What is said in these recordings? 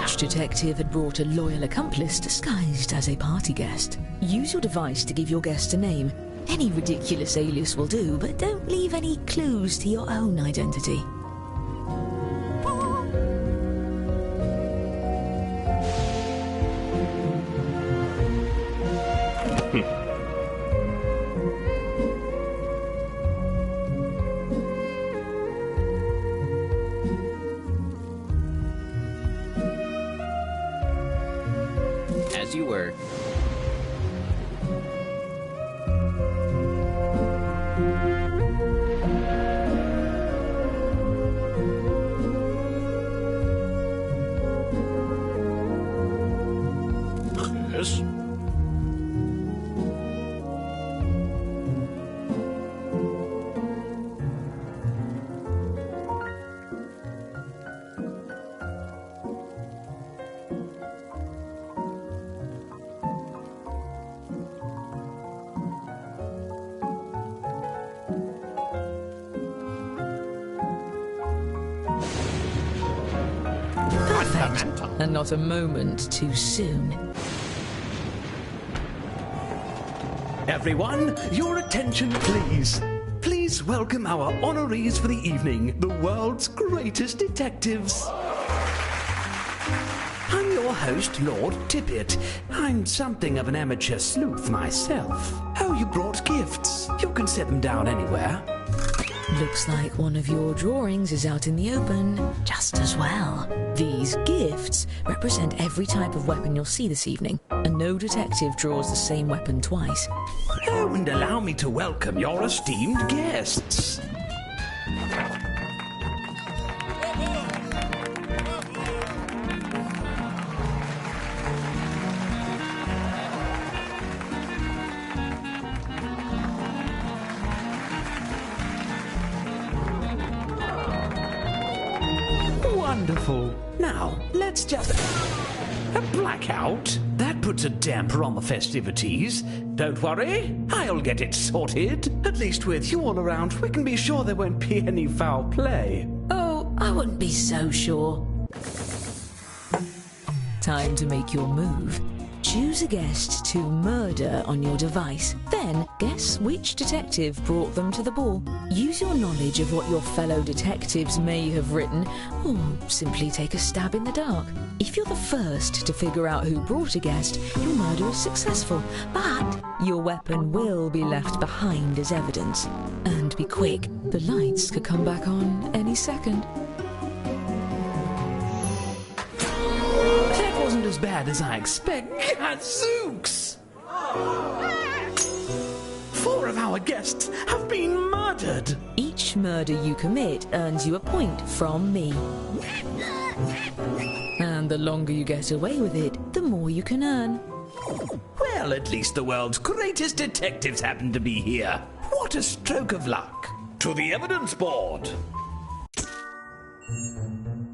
Which detective had brought a loyal accomplice disguised as a party guest? Use your device to give your guest a name. Any ridiculous alias will do, but don't leave any clues to your own identity. As you were. Yes. Perfect. And not a moment too soon. Everyone, your attention please. Please welcome our honorees for the evening, the world's greatest detectives. I'm your host, Lord Tippett. I'm something of an amateur sleuth myself. Oh, you brought gifts. You can set them down anywhere. Looks like one of your drawings is out in the open, just as well. These gifts represent every type of weapon you'll see this evening, and no detective draws the same weapon twice. Oh, and allow me to welcome your esteemed guests. Wonderful. Now, let's just... A blackout? That puts a damper on the festivities. Don't worry, I'll get it sorted. At least with you all around, we can be sure there won't be any foul play. Oh, I wouldn't be so sure. Time to make your move. Choose a guest to murder on your device. Then guess which detective brought them to the ball. Use your knowledge of what your fellow detectives may have written, or simply take a stab in the dark. If you're the first to figure out who brought a guest, your murder is successful, but your weapon will be left behind as evidence. And be quick, the lights could come back on any second. Wasn't as bad as I expect. Gadzooks! 4 of our guests have been murdered. Each murder you commit earns you a point from me. And the longer you get away with it, the more you can earn. Well, at least the world's greatest detectives happen to be here. What a stroke of luck. To the evidence board.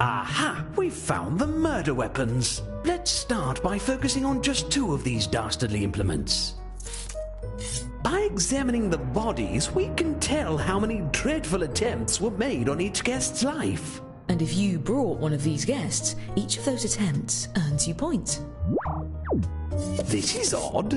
Aha! We've found the murder weapons. Let's start by focusing on just 2 of these dastardly implements. By examining the bodies, we can tell how many dreadful attempts were made on each guest's life. And if you brought one of these guests, each of those attempts earns you points. This is odd.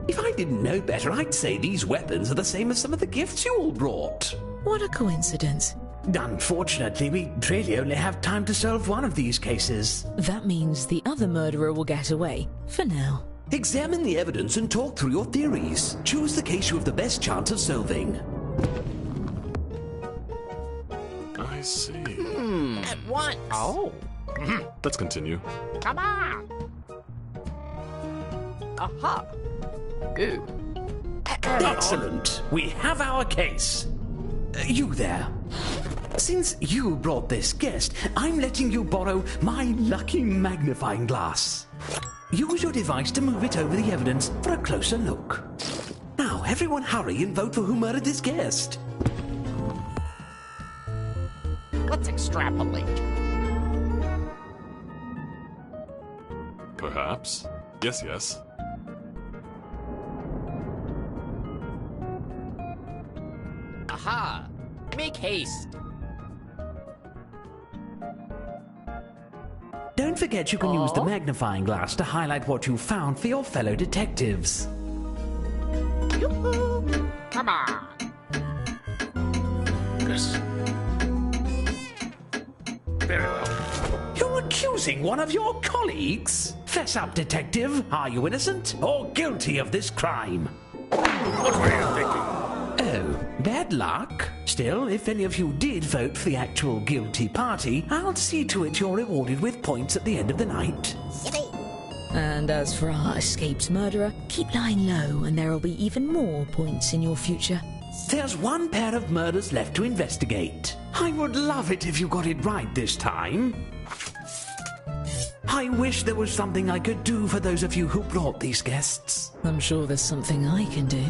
If I didn't know better, I'd say these weapons are the same as some of the gifts you all brought. What a coincidence. Unfortunately, we really only have time to solve one of these cases. That means the other murderer will get away, for now. Examine the evidence and talk through your theories. Choose the case you have the best chance of solving. I see. At once. Oh. Let's continue. Come on. Aha. Good. Excellent. We have our case. You there. Since you brought this guest, I'm letting you borrow my lucky magnifying glass. Use your device to move it over the evidence for a closer look. Now, everyone hurry and vote for who murdered this guest. Let's extrapolate. Perhaps. Yes, yes. Aha. Make haste. Don't don't forget you can use the magnifying glass to highlight what you found for your fellow detectives. Yoo-hoo. Come on. Yes. Very well. You're accusing one of your colleagues? Fess up, detective. Are you innocent or guilty of this crime? What were you thinking? Oh, bad luck. Still, if any of you did vote for the actual guilty party, I'll see to it you're rewarded with points at the end of the night. And as for our escaped murderer, keep lying low and there'll be even more points in your future. There's one pair of murders left to investigate. I would love it if you got it right this time. I wish there was something I could do for those of you who brought these guests. I'm sure there's something I can do.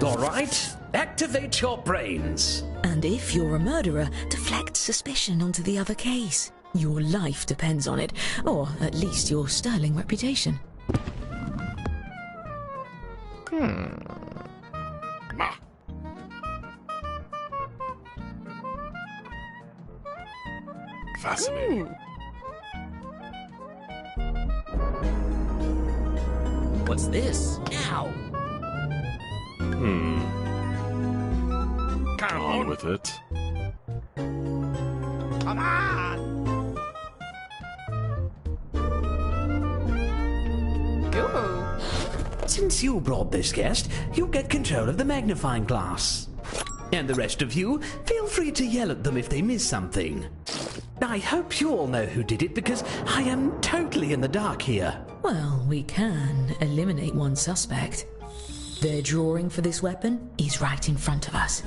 All right, activate your brains. And if you're a murderer, deflect suspicion onto the other case. Your life depends on it, or at least your sterling reputation. Ma. Fascinating. What's this? Ow. Come On on. with it. Come on. Go. Since you brought this guest, you get control of the magnifying glass. And the rest of you, feel free to yell at them if they miss something. I hope you all know who did it because I am totally in the dark here. Well, we can eliminate one suspect. Their drawing for this weapon is right in front of us.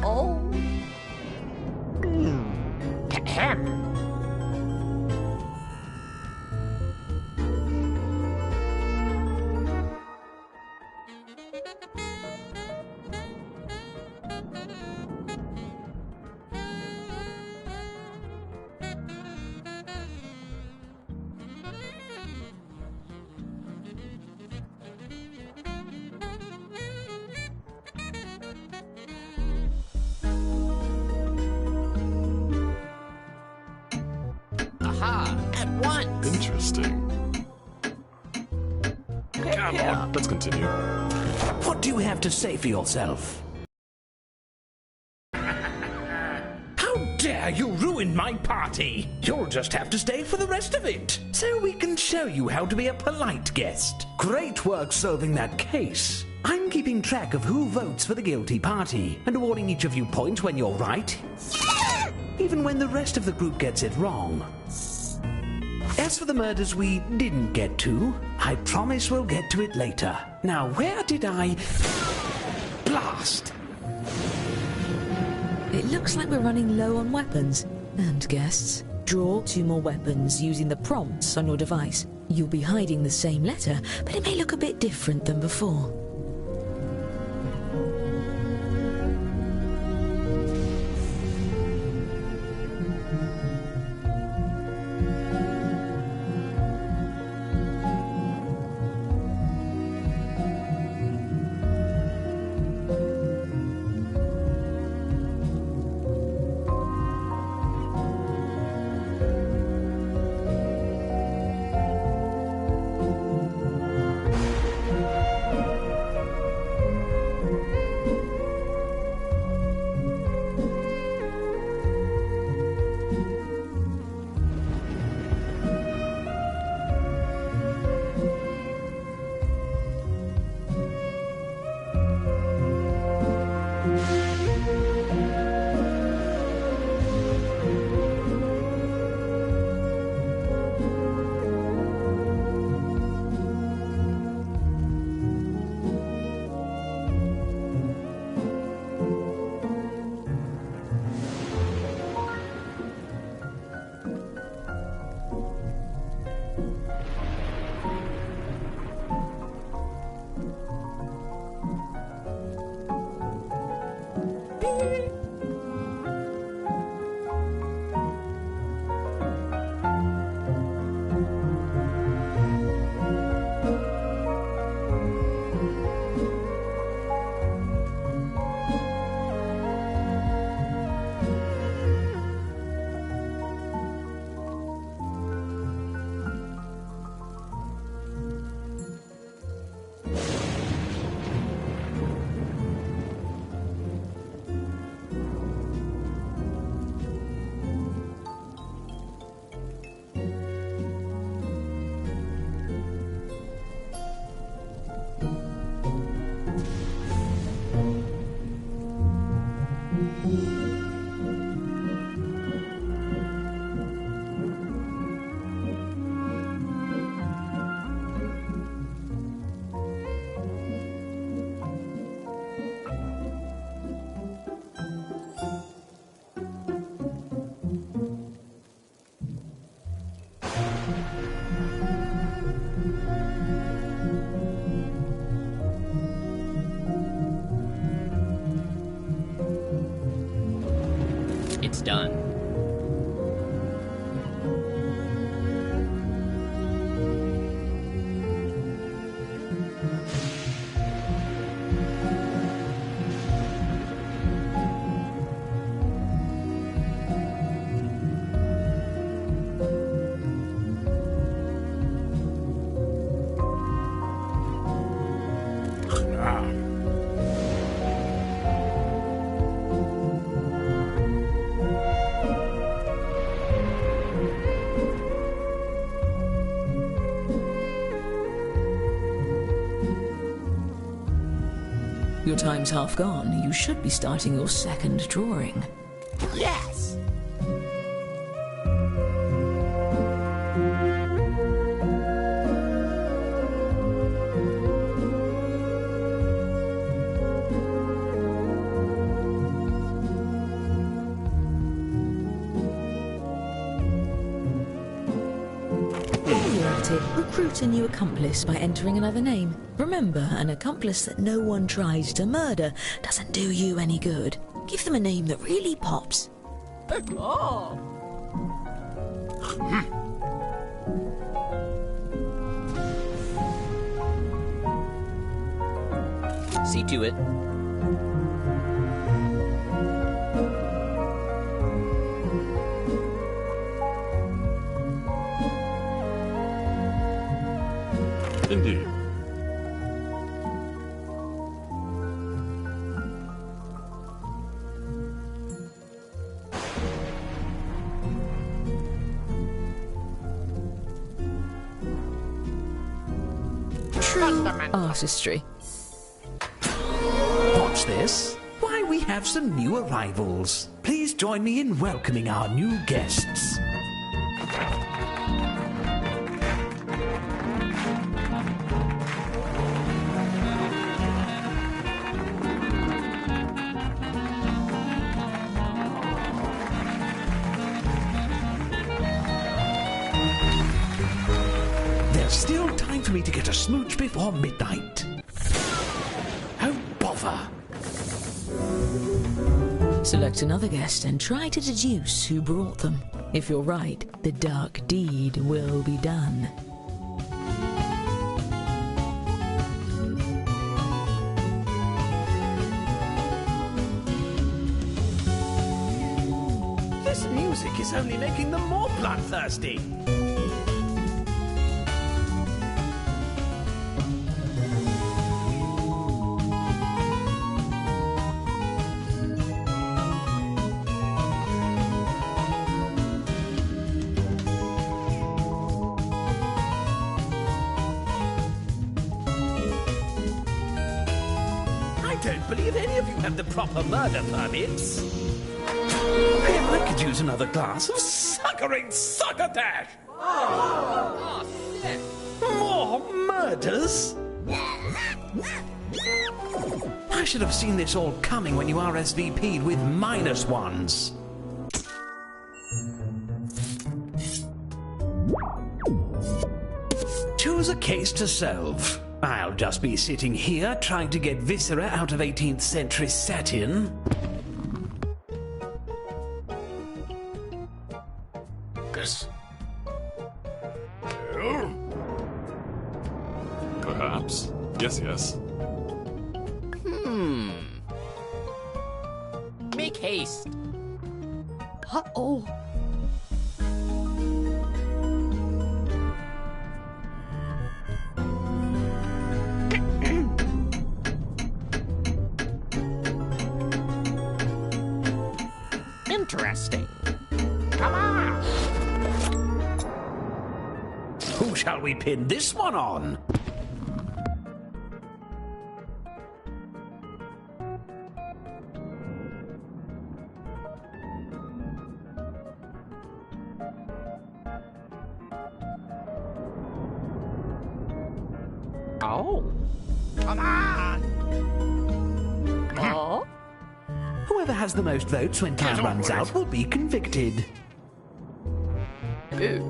Oh. Ahem. Aha. At once. Interesting. Come on. Let's continue. What do you have to say for yourself? How dare you ruin my party? You'll just have to stay for the rest of it, so we can show you how to be a polite guest. Great work solving that case. I'm keeping track of who votes for the guilty party, and awarding each of you points when you're right, even when the rest of the group gets it wrong. As for the murders we didn't get to, I promise we'll get to it later. Now, where did I... Blast! It looks like we're running low on weapons. And guests, draw 2 more weapons using the prompts on your device. You'll be hiding the same letter, but it may look a bit different than before. it's done. Your time's half gone. You should be starting your second drawing. Yes! While you're at it, recruit a new accomplice by entering another name. Remember, an accomplice that no one tries to murder doesn't do you any good. Give them a name that really pops. Oh! See to it. Indeed. True artistry. What's this? Why, we have some new arrivals. Please join me in welcoming our new guests. There's still time for me to get a smooch before midnight. Oh, bother. Select another guest and try to deduce who brought them. If you're right, the dark deed will be done. This music is only making them more bloodthirsty. I don't believe any of you have the proper murder permits. I could use another glass of suckering succotash. More murders? I should have seen this all coming when you RSVP'd with -1s. Choose a case to solve. I'll just be sitting here trying to get viscera out of 18th century satin. Yes. Perhaps. Yes, yes. Make haste. Uh-oh. Interesting. Come on! Who shall we pin this one on? Oh. Come on! Oh? Whoever has the most votes when time runs out will be convicted. Ooh.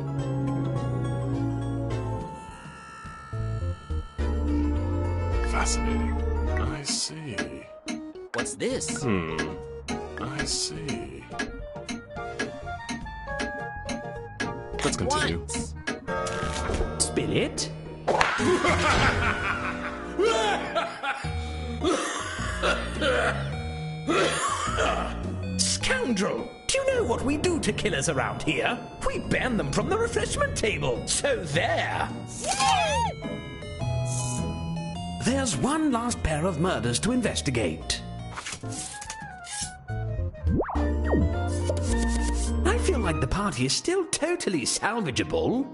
Fascinating. I see. What's this? I see. Let's continue. Once. Spill it. Scoundrel! Do you know what we do to killers around here? We ban them from the refreshment table. So there. There's one last pair of murders to investigate. I feel like the party is still totally salvageable.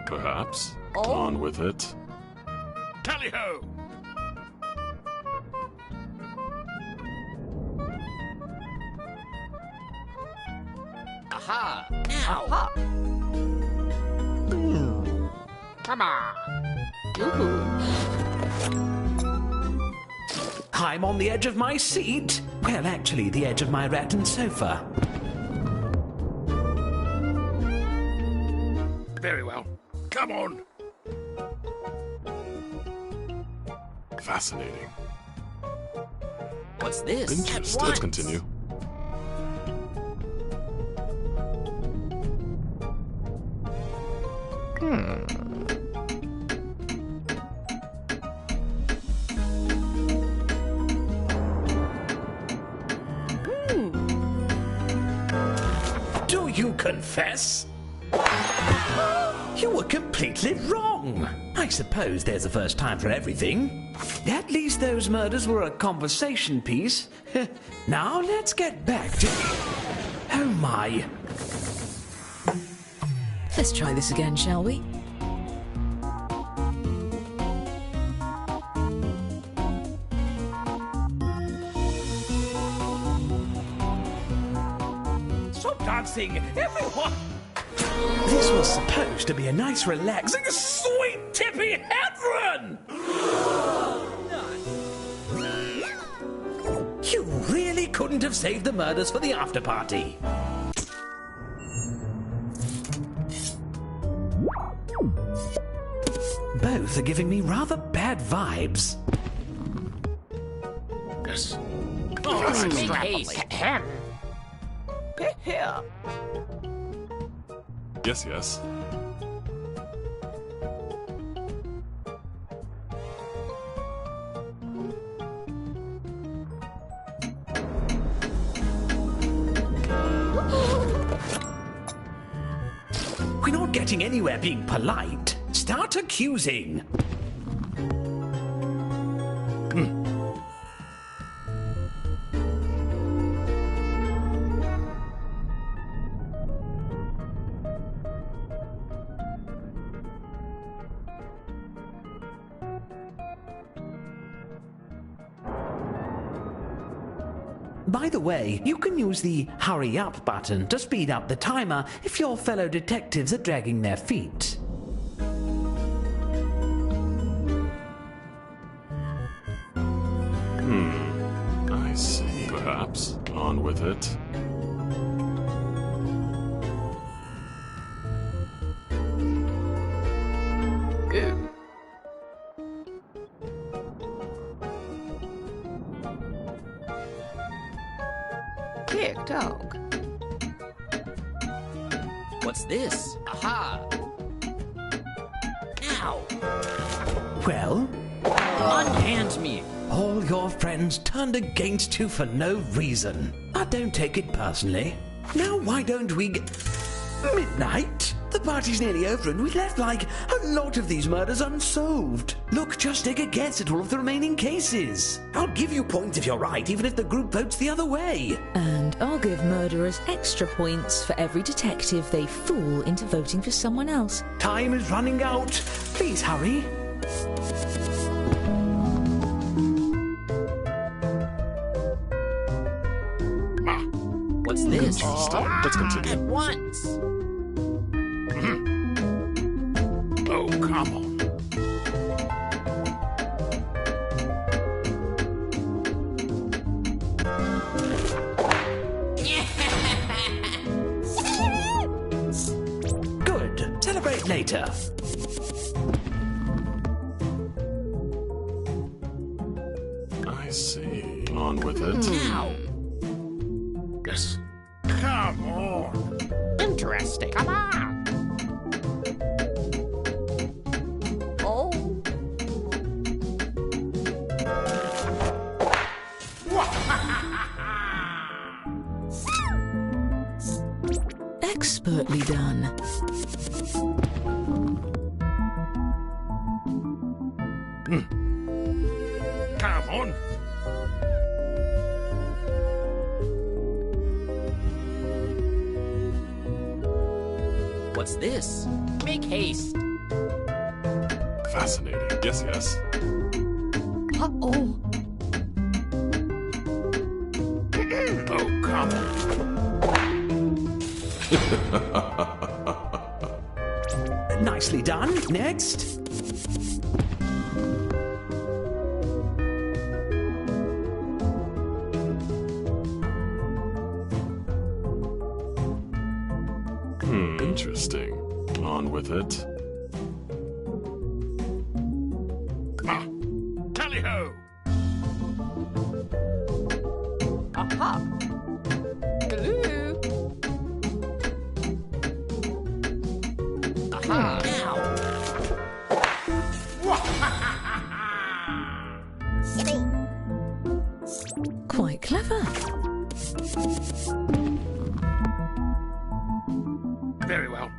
Perhaps. On with it. Tally-ho! Aha! Now! Aha. Come on! I'm on the edge of my seat. Well, actually, the edge of my rattan sofa. Very well. Come on! Fascinating. What's this? Interest. Let's continue. Do you confess? You were completely wrong. I suppose there's a first time for everything. At least those murders were a conversation piece. Now let's get back to... Oh my. Let's try this again, shall we? Stop dancing, everyone! This was supposed to be a nice, relaxing, sweet, tippy head run! You really couldn't have saved the murders for the after party. Both are giving me rather bad vibes. Yes. Oh, make haste. Here. Yes, yes. We're not getting anywhere being polite. Start accusing. By the way, you can use the hurry up button to speed up the timer if your fellow detectives are dragging their feet. I see. Perhaps. On with it. Ew. Big dog. What's this? Aha! Ow! Well, Unhand me! all your friends turned against you for no reason. But don't take it personally. Now why don't we get... Midnight? The party's nearly over and we left like a lot of these murders unsolved. Look, just take a guess at all of the remaining cases. I'll give you points if you're right, even if the group votes the other way. And I'll give murderers extra points for every detective they fool into voting for someone else. Time is running out. Please hurry. What's this? Interesting. Let's continue. At once! Oh, come on. Good. Celebrate later. I see. On with it. Ow! Yes. Come on. Interesting. Come on. Oh. Expertly done. Come on. What's this? Make haste. Fascinating. Yes, yes. Uh-oh. Oh, come on. Nicely done. Next. Interesting. On with it. Ah, tally-ho. Aha. Hello. Aha. Now. Quite clever. Very well.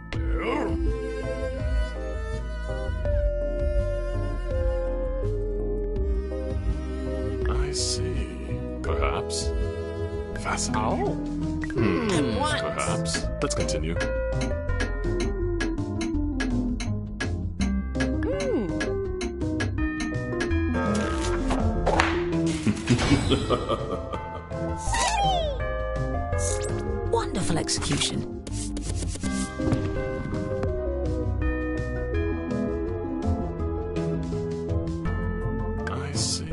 I see. Perhaps. Fascinating. At once. Perhaps. Let's continue. Wonderful execution. I see.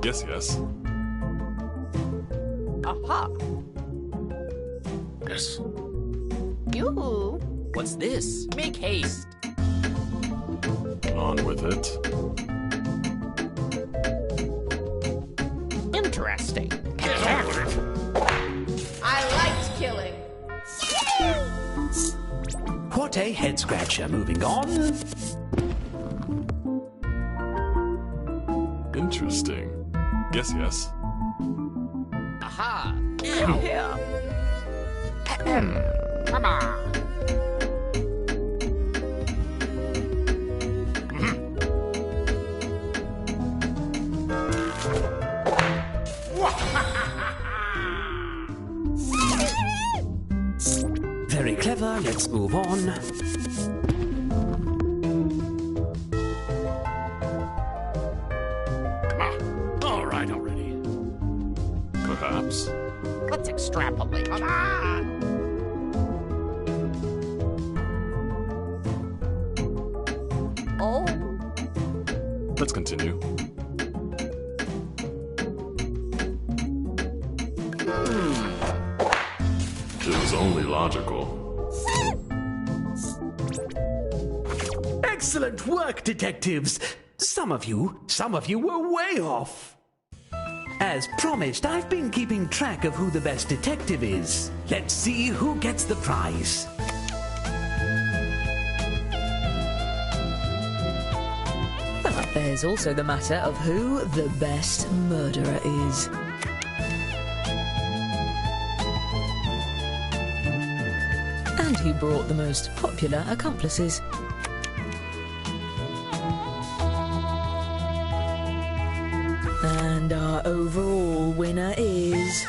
Yes, yes. Aha. Yes. Yoo-hoo. What's this? Make haste. On with it. Interesting. Get on with it. I liked killing. What a head scratcher. Moving on. Interesting. Yes, yes. Aha. Come Now. here. Come on. Very clever. Let's move on. Come on. All right already. Perhaps. Let's extrapolate. Come on. Oh. Let's continue. It was only logical. Excellent work, detectives. Some of you were way off. As promised, I've been keeping track of who the best detective is. Let's see who gets the prize. But there's also the matter of who the best murderer is. And who brought the most popular accomplices. And our overall winner is...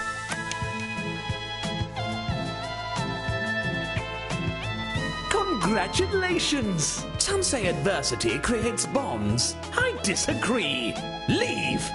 Congratulations! Some say adversity creates bonds. I disagree. Leave!